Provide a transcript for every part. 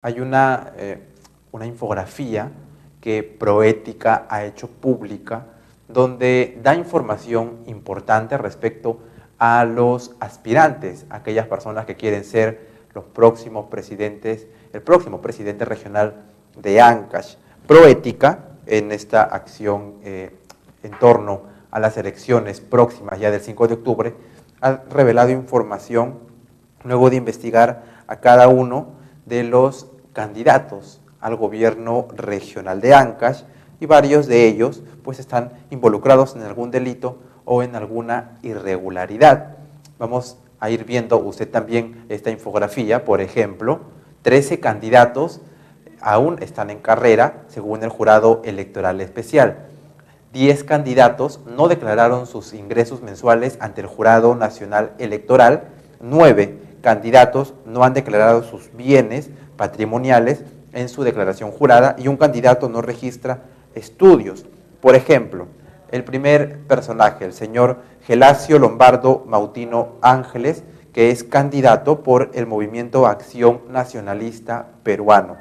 Hay una infografía que Proética ha hecho pública donde da información importante respecto a los aspirantes, aquellas personas que quieren ser los próximos presidentes, el próximo presidente regional de Ancash. Proética, en esta acción en torno a las elecciones próximas ya del 5 de octubre, ha revelado información luego de investigar a cada uno de los candidatos al gobierno regional de Ancash, y varios de ellos pues están involucrados en algún delito o en alguna irregularidad. Vamos a ir viendo usted también esta infografía. Por ejemplo, 13 candidatos aún están en carrera según el jurado electoral especial. 10 candidatos no declararon sus ingresos mensuales ante el Jurado Nacional Electoral. 9 candidatos no han declarado sus bienes patrimoniales en su declaración jurada, y un candidato no registra estudios. Por ejemplo, el primer personaje, el señor Gelasio Lombardo Mautino Ángeles, que es candidato por el Movimiento Acción Nacionalista Peruano.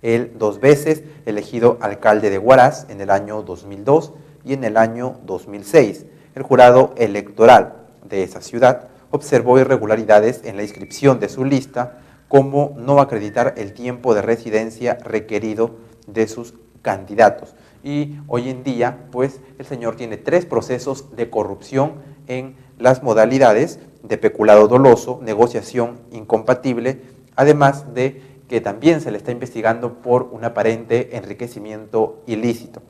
Él 2 veces elegido alcalde de Huaraz en el año 2002 y en el año 2006. El jurado electoral de esa ciudad observó irregularidades en la inscripción de su lista, como no acreditar el tiempo de residencia requerido de sus candidatos. Y hoy en día, pues, el señor tiene 3 procesos de corrupción en las modalidades de peculado doloso, negociación incompatible, además de que también se le está investigando por un aparente enriquecimiento ilícito.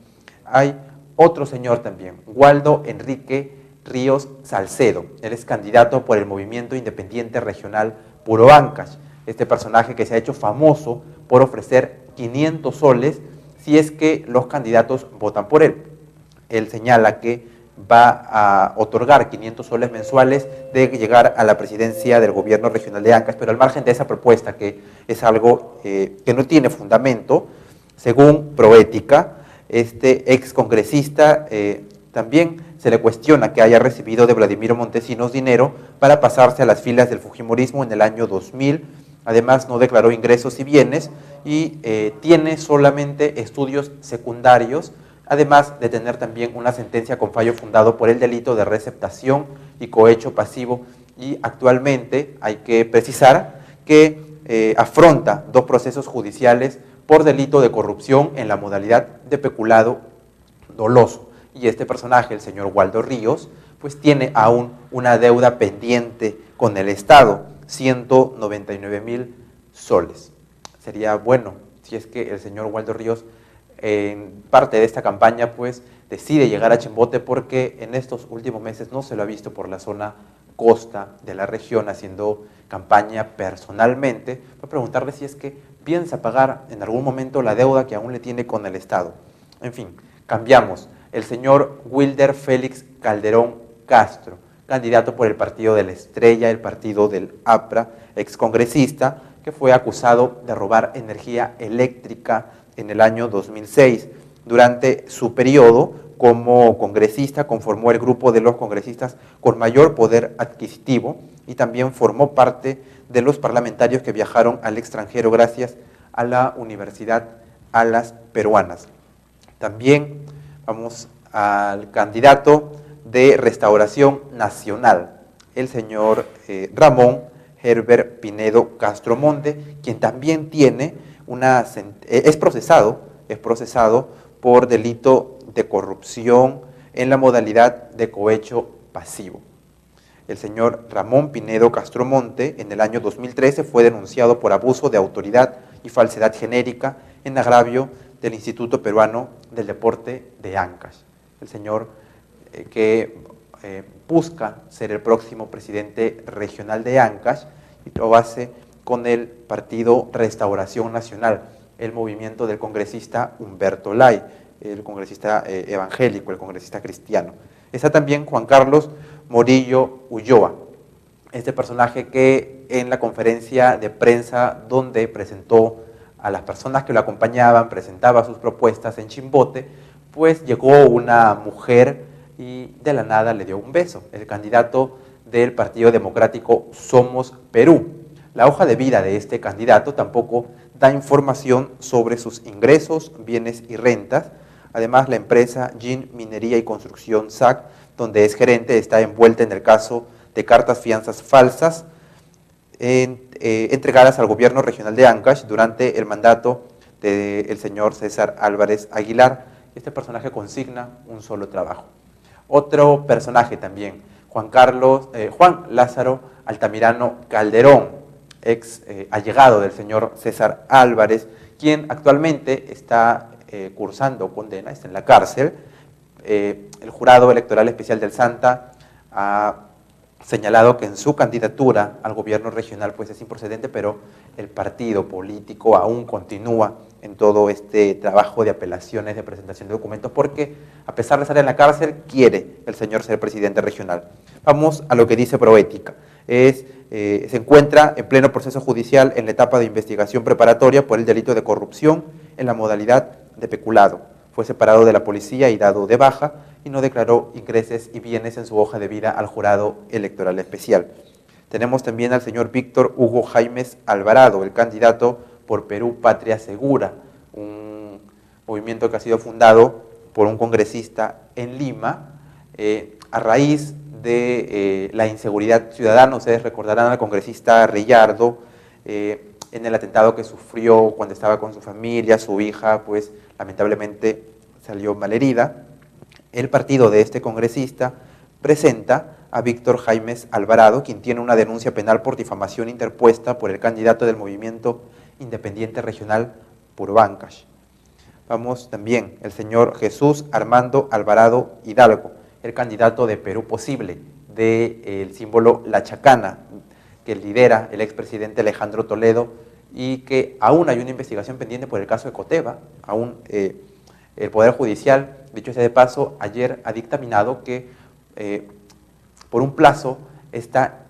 Hay otro señor también, Waldo Enrique Ríos Salcedo. Él es candidato por el Movimiento Independiente Regional Puro Ancash. Este personaje que se ha hecho famoso por ofrecer 500 soles si es que los candidatos votan por él. Él señala que va a otorgar 500 soles mensuales de llegar a la presidencia del gobierno regional de Ancash, pero al margen de esa propuesta, que es algo que no tiene fundamento, según Proética, este excongresista también se le cuestiona que haya recibido de Vladimiro Montesinos dinero para pasarse a las filas del fujimorismo en el año 2000. Además, no declaró ingresos y bienes y tiene solamente estudios secundarios, además de tener también una sentencia con fallo fundado por el delito de receptación y cohecho pasivo. Y actualmente hay que precisar que afronta 2 procesos judiciales por delito de corrupción en la modalidad de peculado doloso. Y este personaje, el señor Waldo Ríos, pues tiene aún una deuda pendiente con el Estado, 199,000 soles. Sería bueno si es que el señor Waldo Ríos, en parte de esta campaña, pues decide llegar a Chimbote, porque en estos últimos meses no se lo ha visto por la zona costa de la región haciendo campaña personalmente. Voy a preguntarle si es que piensa pagar en algún momento la deuda que aún le tiene con el Estado. En fin, cambiamos. El señor Wilder Félix Calderón Castro, candidato por el Partido de la Estrella, el partido del APRA, excongresista, que fue acusado de robar energía eléctrica en el año 2006. Durante su periodo como congresista conformó el grupo de los congresistas con mayor poder adquisitivo y también formó parte de los parlamentarios que viajaron al extranjero gracias a la Universidad Alas Peruanas. También vamos al candidato de Restauración Nacional, el señor Ramón Herbert Pinedo Castromonte, quien también tiene es procesado por delito de corrupción en la modalidad de cohecho pasivo. El señor Ramón Pinedo Castromonte en el año 2013 fue denunciado por abuso de autoridad y falsedad genérica en agravio del Instituto Peruano del Deporte de Ancash. El señor que busca ser el próximo presidente regional de Ancash, y lo hace con el partido Restauración Nacional, el movimiento del congresista Humberto Lay, el congresista evangélico, el congresista cristiano. Está también Juan Carlos Morillo Ulloa, este personaje que en la conferencia de prensa donde presentó a las personas que lo acompañaban, presentaba sus propuestas en Chimbote, pues llegó una mujer y de la nada le dio un beso, el candidato del Partido Democrático Somos Perú. La hoja de vida de este candidato tampoco da información sobre sus ingresos, bienes y rentas. Además, la empresa GIN Minería y Construcción SAC, donde es gerente, está envuelta en el caso de cartas fianzas falsas entregadas al gobierno regional de Ancash durante el mandato del señor César Álvarez Aguilar. Este personaje consigna un solo trabajo. Otro personaje también, Juan Lázaro Altamirano Calderón, ex allegado del señor César Álvarez, quien actualmente está cursando condena, está en la cárcel. El Jurado Electoral Especial del Santa ha señalado que en su candidatura al gobierno regional pues es improcedente, pero el partido político aún continúa en todo este trabajo de apelaciones, de presentación de documentos, porque a pesar de estar en la cárcel, quiere el señor ser presidente regional. Vamos a lo que dice Proética. Se encuentra en pleno proceso judicial en la etapa de investigación preparatoria por el delito de corrupción en la modalidad de peculado. Fue separado de la policía y dado de baja, y no declaró ingresos y bienes en su hoja de vida al Jurado Electoral Especial. Tenemos también al señor Víctor Hugo Jaimes Alvarado, el candidato por Perú Patria Segura, un movimiento que ha sido fundado por un congresista en Lima, a raíz de la inseguridad ciudadana. Ustedes recordarán al congresista Rillardo, en el atentado que sufrió cuando estaba con su familia, su hija, pues lamentablemente salió malherida. El partido de este congresista presenta a Víctor Jaimes Alvarado, quien tiene una denuncia penal por difamación interpuesta por el candidato del Movimiento Independiente Regional Puro Ancash. Vamos también, el señor Jesús Armando Alvarado Hidalgo, el candidato de Perú Posible, del símbolo La Chacana, que lidera el expresidente Alejandro Toledo, y que aún hay una investigación pendiente por el caso de Coteva. Aún el Poder Judicial, dicho sea de paso, ayer ha dictaminado que por un plazo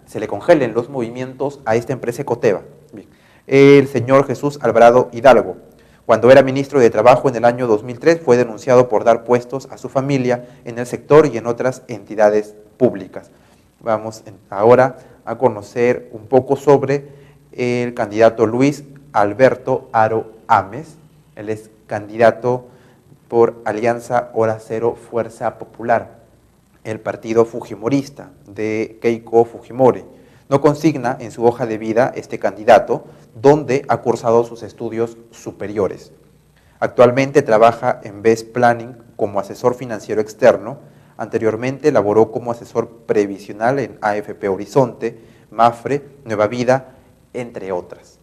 se le congelen los movimientos a esta empresa Coteva. Bien. El señor Jesús Alvarado Hidalgo, cuando era ministro de Trabajo en el año 2003, fue denunciado por dar puestos a su familia en el sector y en otras entidades públicas. Vamos ahora a conocer un poco sobre el candidato Luis Alberto Aro Ames. Él es candidato por Alianza Hora Cero Fuerza Popular, el partido fujimorista de Keiko Fujimori. No consigna en su hoja de vida este candidato, donde ha cursado sus estudios superiores. Actualmente trabaja en Best Planning como asesor financiero externo. Anteriormente laboró como asesor previsional en AFP Horizonte, Mafre, Nueva Vida, entre otras.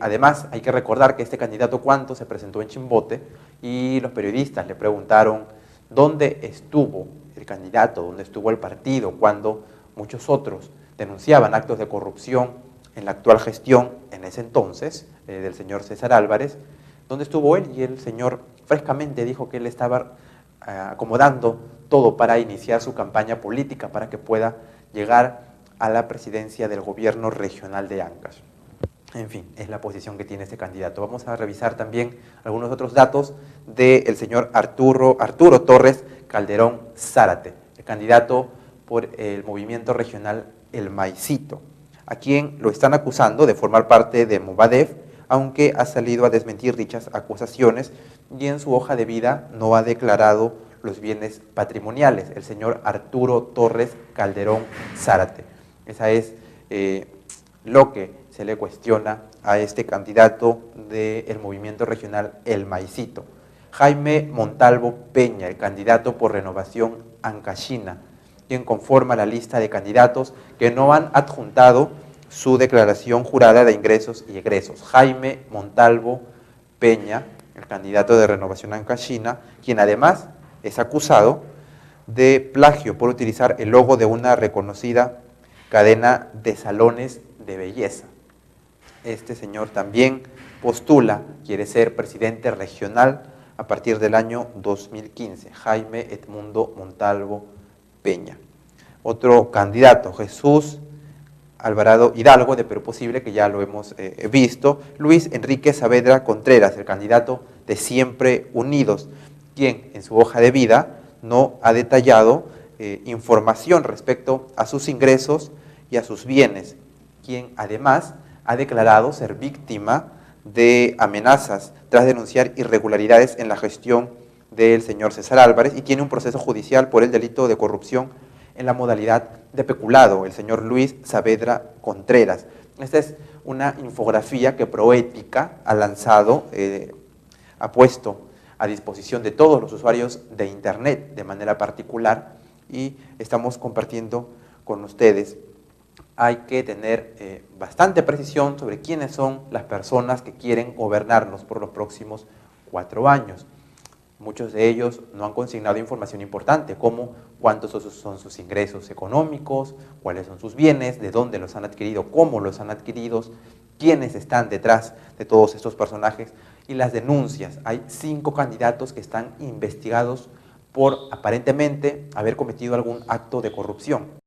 Además, hay que recordar que este candidato Cuanto se presentó en Chimbote y los periodistas le preguntaron dónde estuvo el candidato, dónde estuvo el partido, cuando muchos otros denunciaban actos de corrupción en la actual gestión, en ese entonces, del señor César Álvarez. ¿Dónde estuvo él? Y el señor frescamente dijo que él estaba acomodando todo para iniciar su campaña política, para que pueda llegar a la presidencia del gobierno regional de Ancash. En fin, es la posición que tiene este candidato. Vamos a revisar también algunos otros datos del señor Arturo Torres Calderón Zárate, el candidato por el movimiento regional El Maicito, a quien lo están acusando de formar parte de Movadef, aunque ha salido a desmentir dichas acusaciones y en su hoja de vida no ha declarado los bienes patrimoniales, el señor Arturo Torres Calderón Zárate. Esa es lo que se le cuestiona a este candidato del movimiento regional El Maicito. Jaime Montalvo Peña, el candidato por Renovación Ancashina, quien conforma la lista de candidatos que no han adjuntado su declaración jurada de ingresos y egresos. Jaime Montalvo Peña, el candidato de Renovación Ancashina, quien además es acusado de plagio por utilizar el logo de una reconocida cadena de salones de belleza. Este señor también postula, quiere ser presidente regional a partir del año 2015, Jaime Edmundo Montalvo Peña. Otro candidato, Jesús Alvarado Hidalgo, de Perú Posible, que ya lo hemos visto. Luis Enrique Saavedra Contreras, el candidato de Siempre Unidos, quien en su hoja de vida no ha detallado información respecto a sus ingresos y a sus bienes, quien además ha declarado ser víctima de amenazas tras denunciar irregularidades en la gestión del señor César Álvarez y tiene un proceso judicial por el delito de corrupción en la modalidad de peculado, el señor Luis Saavedra Contreras. Esta es una infografía que Proética ha lanzado, ha puesto a disposición de todos los usuarios de Internet de manera particular y estamos compartiendo con ustedes. Hay que tener bastante precisión sobre quiénes son las personas que quieren gobernarnos por los próximos 4 años. Muchos de ellos no han consignado información importante, como cuántos son sus ingresos económicos, cuáles son sus bienes, de dónde los han adquirido, cómo los han adquirido, quiénes están detrás de todos estos personajes y las denuncias. Hay 5 candidatos que están investigados por aparentemente haber cometido algún acto de corrupción.